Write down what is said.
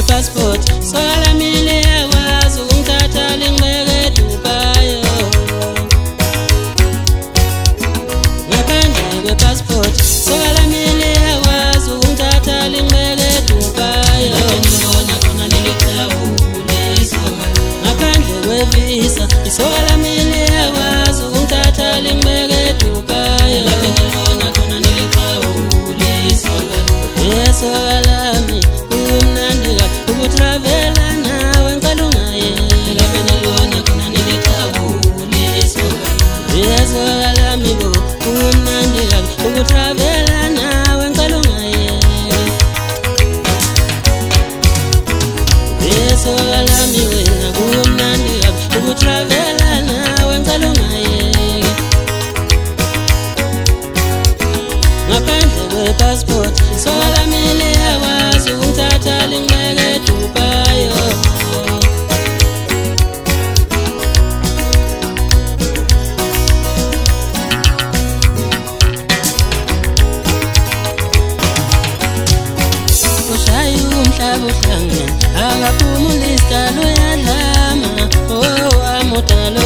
passport sola mile wazi ungithatha lingibeke Dubai ngaphandle kwe passport sola mile wazi ungithatha lingibeke Dubai ngibona khona nilixawule ngaphandle kwe visa sola mile wazi ungithatha lingibeke Dubai ngibona khona nilixawule sola mi umnandi ukutravela nawe nkalungaye ngibona khona nilixawule sola mi umnandi ukutravela nawe nkalungaye sola mi wena umnandi ukutravela nawe nkalungaye ngaphandle kwe passport sola mile wazi ungithatha lingibeke Dubai ushayi umhlaba uhlangene akaphumula isikalo yadlama amodalo